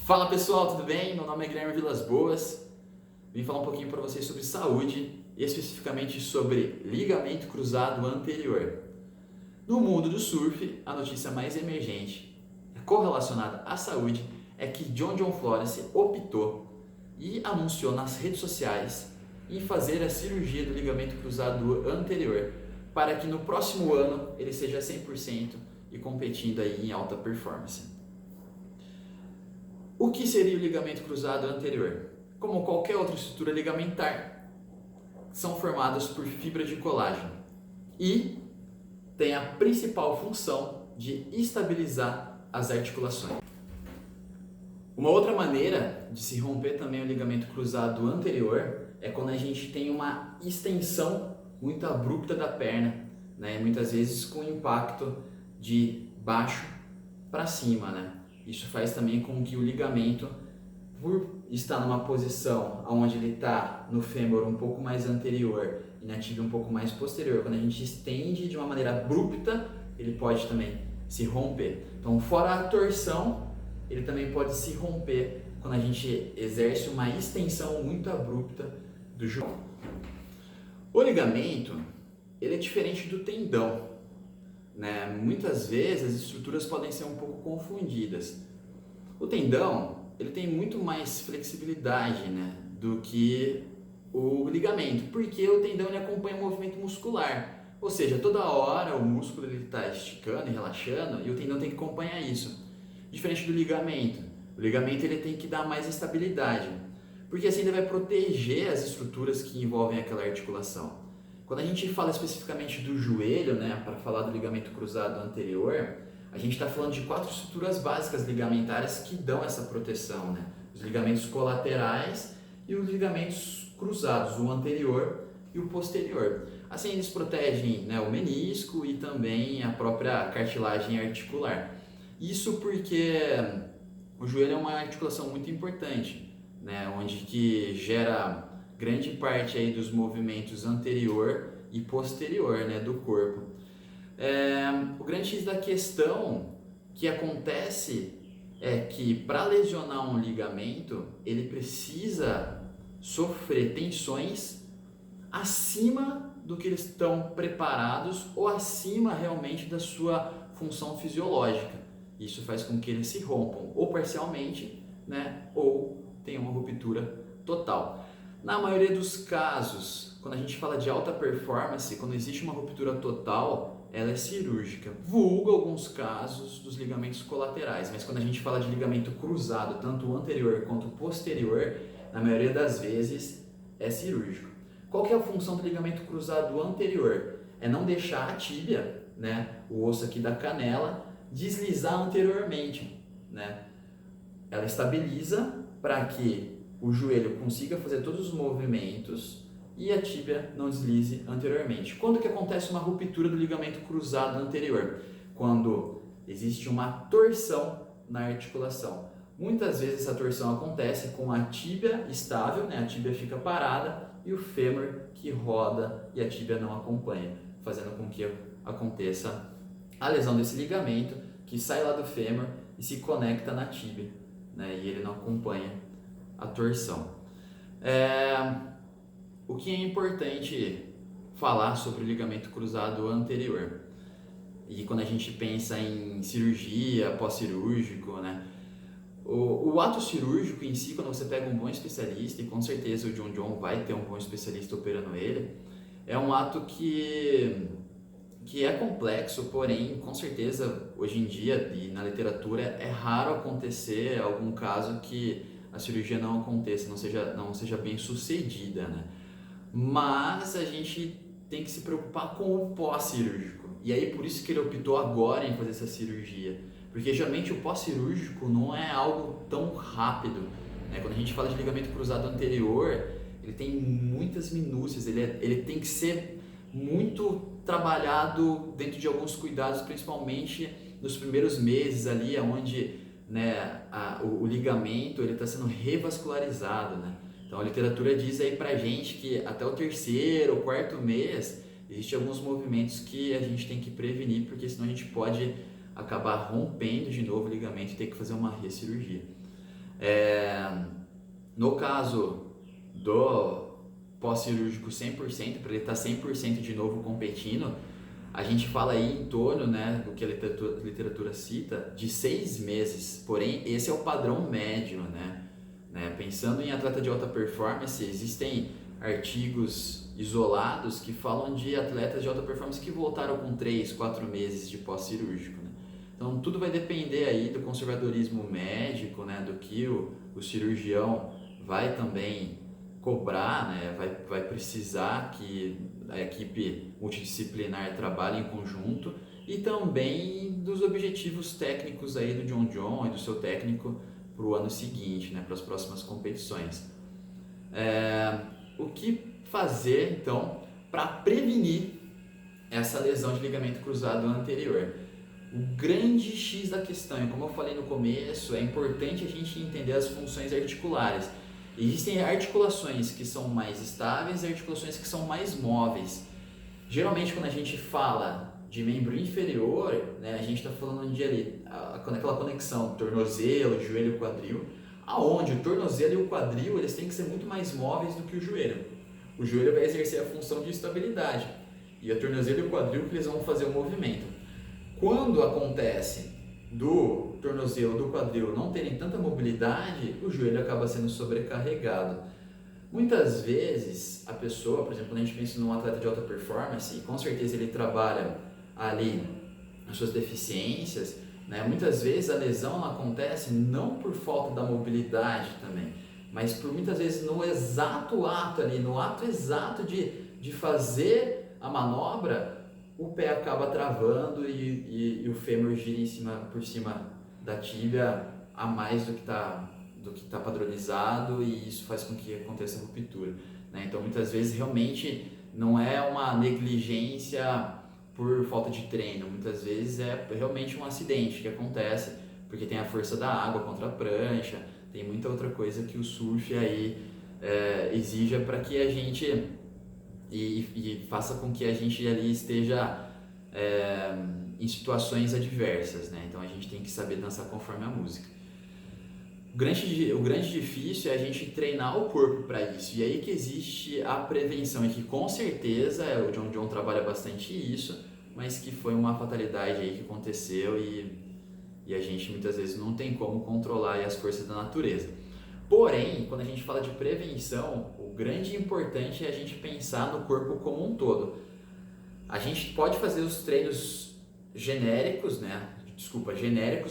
Fala pessoal, tudo bem? Meu nome é Guilherme Vilas Boas. Vim falar um pouquinho para vocês sobre saúde, especificamente sobre ligamento cruzado anterior. No mundo do surf, a notícia mais emergente correlacionada à saúde é que John Florence optou e anunciou nas redes sociais em fazer a cirurgia do ligamento cruzado anterior para que no próximo ano ele seja 100% e competindo aí em alta performance. O que seria o ligamento cruzado anterior? Como qualquer outra estrutura ligamentar, são formadas por fibras de colágeno e tem a principal função de estabilizar as articulações. Uma outra maneira de se romper também o ligamento cruzado anterior é quando a gente tem uma extensão muito abrupta da perna, né? Muitas vezes com impacto de baixo para cima, né? Isso faz também com que o ligamento, por estar numa posição onde ele está no fêmur um pouco mais anterior e na tíbia um pouco mais posterior, quando a gente estende de uma maneira abrupta, ele pode também se romper. Então, fora a torção, ele também pode se romper quando a gente exerce uma extensão muito abrupta do joelho. O ligamento, ele é diferente do tendão, né? Muitas vezes as estruturas podem ser um pouco confundidas. O tendão, ele tem muito mais flexibilidade, né, do que o ligamento, porque o tendão ele acompanha o movimento muscular, ou seja, toda hora o músculo está esticando e relaxando e o tendão tem que acompanhar isso. Diferente do ligamento, o ligamento ele tem que dar mais estabilidade, porque assim ele vai proteger as estruturas que envolvem aquela articulação. Quando a gente fala especificamente do joelho, né, para falar do ligamento cruzado anterior, a gente está falando de 4 estruturas básicas ligamentares que dão essa proteção, né? Os ligamentos colaterais e os ligamentos cruzados, o anterior e o posterior. Assim eles protegem, né, o menisco e também a própria cartilagem articular. Isso porque o joelho é uma articulação muito importante, né, onde que gera grande parte aí dos movimentos anterior e posterior, né, do corpo. O grande X da questão que acontece é que para lesionar um ligamento, ele precisa sofrer tensões acima do que eles estão preparados ou acima realmente da sua função fisiológica. Isso faz com que eles se rompam ou parcialmente, né, ou tenham uma ruptura total. Na maioria dos casos, quando a gente fala de alta performance, quando existe uma ruptura total, ela é cirúrgica. Vulgo alguns casos dos ligamentos colaterais, mas quando a gente fala de ligamento cruzado, tanto o anterior quanto o posterior, na maioria das vezes é cirúrgico. Qual que é a função do ligamento cruzado anterior? É não deixar a tíbia, né, o osso aqui da canela, deslizar anteriormente, né? Ela estabiliza para que o joelho consiga fazer todos os movimentos e a tíbia não deslize anteriormente. Quando que acontece uma ruptura do ligamento cruzado anterior? Quando existe uma torção na articulação. Muitas vezes essa torção acontece com a tíbia estável, né? A tíbia fica parada e o fêmur que roda e a tíbia não acompanha, fazendo com que aconteça a lesão desse ligamento que sai lá do fêmur e se conecta na tíbia, né? E ele não acompanha a torção. O que é importante falar sobre o ligamento cruzado anterior? E quando a gente pensa em cirurgia, pós-cirúrgico, né? O ato cirúrgico em si, quando você pega um bom especialista, e com certeza o John vai ter um bom especialista operando ele, é um ato que é complexo, porém, com certeza, hoje em dia, e na literatura, é raro acontecer algum caso que a cirurgia não aconteça, não seja bem sucedida, né? Mas a gente tem que se preocupar com o pós-cirúrgico. E aí por isso que ele optou agora em fazer essa cirurgia. Porque geralmente o pós-cirúrgico não é algo tão rápido, né? Quando a gente fala de ligamento cruzado anterior, ele tem muitas minúcias, ele tem que ser muito trabalhado dentro de alguns cuidados, principalmente nos primeiros meses ali, onde, né, o ligamento está sendo revascularizado, né? Então a literatura diz aí pra gente que até o 3º ou 4º mês existem alguns movimentos que a gente tem que prevenir, porque senão a gente pode acabar rompendo de novo o ligamento e ter que fazer uma recirurgia. No caso do pós-cirúrgico 100%, para ele estar 100% de novo competindo, a gente fala aí em torno, né, do que a literatura cita, de 6 meses. Porém, esse é o padrão médio, né? Pensando em atleta de alta performance, existem artigos isolados que falam de atletas de alta performance que voltaram com 3, 4 meses de pós-cirúrgico, né? Então, tudo vai depender aí do conservadorismo médico, né, do que o cirurgião vai também cobrar, né, vai precisar que a equipe multidisciplinar trabalhe em conjunto, e também dos objetivos técnicos aí do John e do seu técnico para o ano seguinte, né, para as próximas competições. O que fazer então para prevenir essa lesão de ligamento cruzado anterior? O grande X da questão, e como eu falei no começo, é importante a gente entender as funções articulares. Existem articulações que são mais estáveis e articulações que são mais móveis. Geralmente, quando a gente fala de membro inferior, né, a gente está falando de ali, aquela conexão tornozelo, joelho e quadril, aonde o tornozelo e o quadril eles têm que ser muito mais móveis do que o joelho. O joelho vai exercer a função de estabilidade e o tornozelo e o quadril que eles vão fazer o movimento. Quando acontece do tornozelo, do quadril não terem tanta mobilidade, o joelho acaba sendo sobrecarregado. Muitas vezes a pessoa, por exemplo, quando a gente pensa num atleta de alta performance, e com certeza ele trabalha ali as suas deficiências, né? Muitas vezes a lesão acontece não por falta da mobilidade também, mas por muitas vezes no exato ato ali, no ato exato de fazer a manobra, o pé acaba travando e o fêmur gira por cima da tíbia a mais do que está padronizado, e isso faz com que aconteça a ruptura, né? Então muitas vezes realmente não é uma negligência por falta de treino, muitas vezes é realmente um acidente que acontece porque tem a força da água contra a prancha, tem muita outra coisa que o surf aí exija para que a gente e faça com que a gente ali esteja em situações adversas, né? Então a gente tem que saber dançar conforme a música. O grande difícil é a gente treinar o corpo para isso, e aí que existe a prevenção, e que com certeza o John trabalha bastante isso, mas que foi uma fatalidade aí que aconteceu e a gente muitas vezes não tem como controlar as forças da natureza. Porém, quando a gente fala de prevenção, o grande importante é a gente pensar no corpo como um todo. A gente pode fazer os treinos genéricos,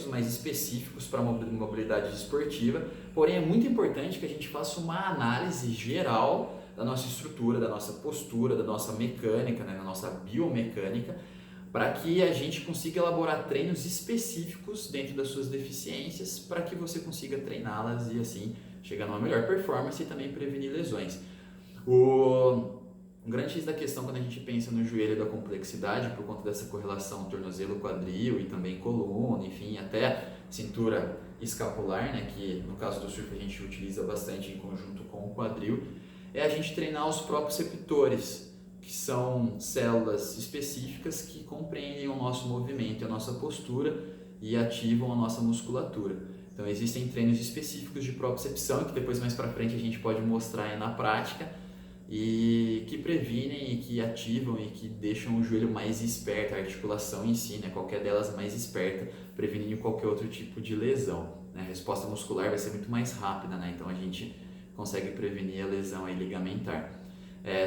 mas específicos para mobilidade esportiva, porém é muito importante que a gente faça uma análise geral da nossa estrutura, da nossa postura, da nossa mecânica, né, da nossa biomecânica, para que a gente consiga elaborar treinos específicos dentro das suas deficiências, para que você consiga treiná-las e assim chegar numa melhor performance e também prevenir lesões. O grande X da questão quando a gente pensa no joelho da complexidade, por conta dessa correlação tornozelo-quadril e também coluna, enfim, até cintura escapular, né, que no caso do surf a gente utiliza bastante em conjunto com o quadril, é a gente treinar os proprioceptores, que são células específicas que compreendem o nosso movimento e a nossa postura e ativam a nossa musculatura. Então existem treinos específicos de propriocepção que depois mais para frente a gente pode mostrar aí na prática, e que previnem e que ativam e que deixam o joelho mais esperto, a articulação em si, né, qualquer delas mais esperta, prevenindo qualquer outro tipo de lesão, né? A resposta muscular vai ser muito mais rápida, né? Então a gente consegue prevenir a lesão aí ligamentar.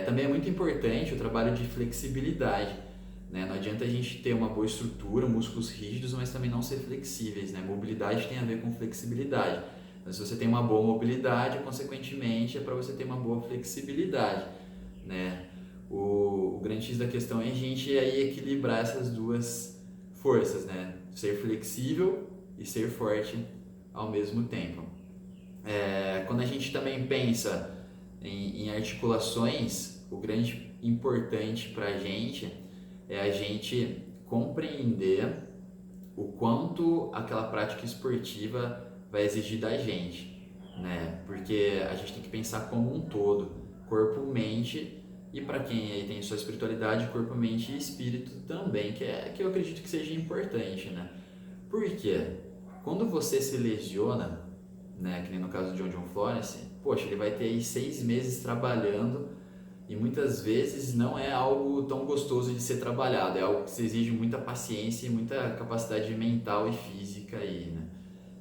Também é muito importante o trabalho de flexibilidade, né? Não adianta a gente ter uma boa estrutura, músculos rígidos, mas também não ser flexíveis, né? Mobilidade tem a ver com flexibilidade. Então, se você tem uma boa mobilidade, consequentemente é para você ter uma boa flexibilidade, né? O grande X da questão é a gente aí equilibrar essas duas forças, né? Ser flexível e ser forte ao mesmo tempo. Quando a gente também pensa em articulações, o grande importante para a gente é a gente compreender o quanto aquela prática esportiva vai exigir da gente, né? Porque a gente tem que pensar como um todo, corpo, mente, e para quem aí tem sua espiritualidade, corpo, mente e espírito também, que eu acredito que seja importante, né? Por quê? Quando você se lesiona, né, que nem no caso de John Florence, poxa, ele vai ter aí 6 meses trabalhando e muitas vezes não é algo tão gostoso de ser trabalhado, é algo que se exige muita paciência e muita capacidade mental e física aí, né?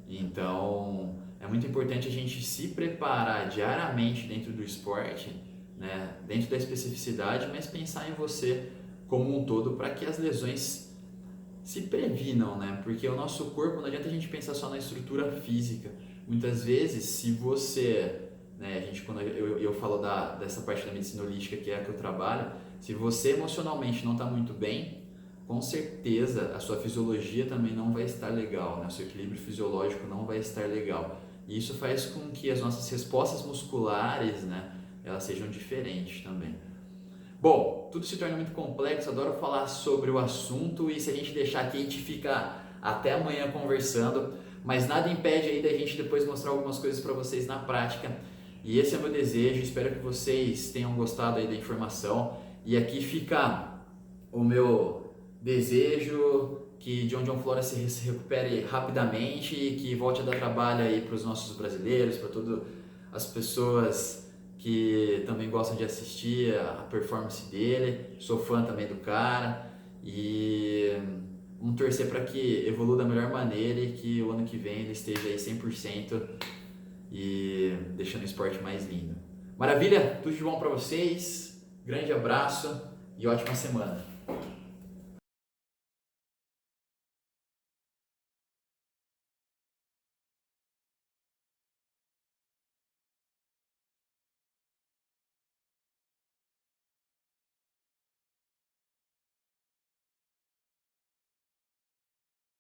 Então, é muito importante a gente se preparar diariamente dentro do esporte, né, dentro da especificidade, mas pensar em você como um todo para que as lesões se previnam, né? Porque o nosso corpo, não adianta a gente pensar só na estrutura física. Muitas vezes, se você, né, a gente, quando eu falo dessa parte da medicina holística que é a que eu trabalho, se você emocionalmente não está muito bem, com certeza a sua fisiologia também não vai estar legal, né? O seu equilíbrio fisiológico não vai estar legal. E isso faz com que as nossas respostas musculares, né, elas sejam diferentes também. Bom, tudo se torna muito complexo, adoro falar sobre o assunto e se a gente deixar aqui a gente fica até amanhã conversando, mas nada impede aí da gente depois mostrar algumas coisas para vocês na prática. E esse é o meu desejo, espero que vocês tenham gostado aí da informação. E aqui fica o meu desejo que John Florence se recupere rapidamente e que volte a dar trabalho aí para os nossos brasileiros, para todas as pessoas que também gostam de assistir a performance dele. Sou fã também do cara e vamos torcer para que evolua da melhor maneira e que o ano que vem ele esteja aí 100% e deixando o esporte mais lindo. Maravilha? Tudo de bom para vocês, grande abraço e ótima semana.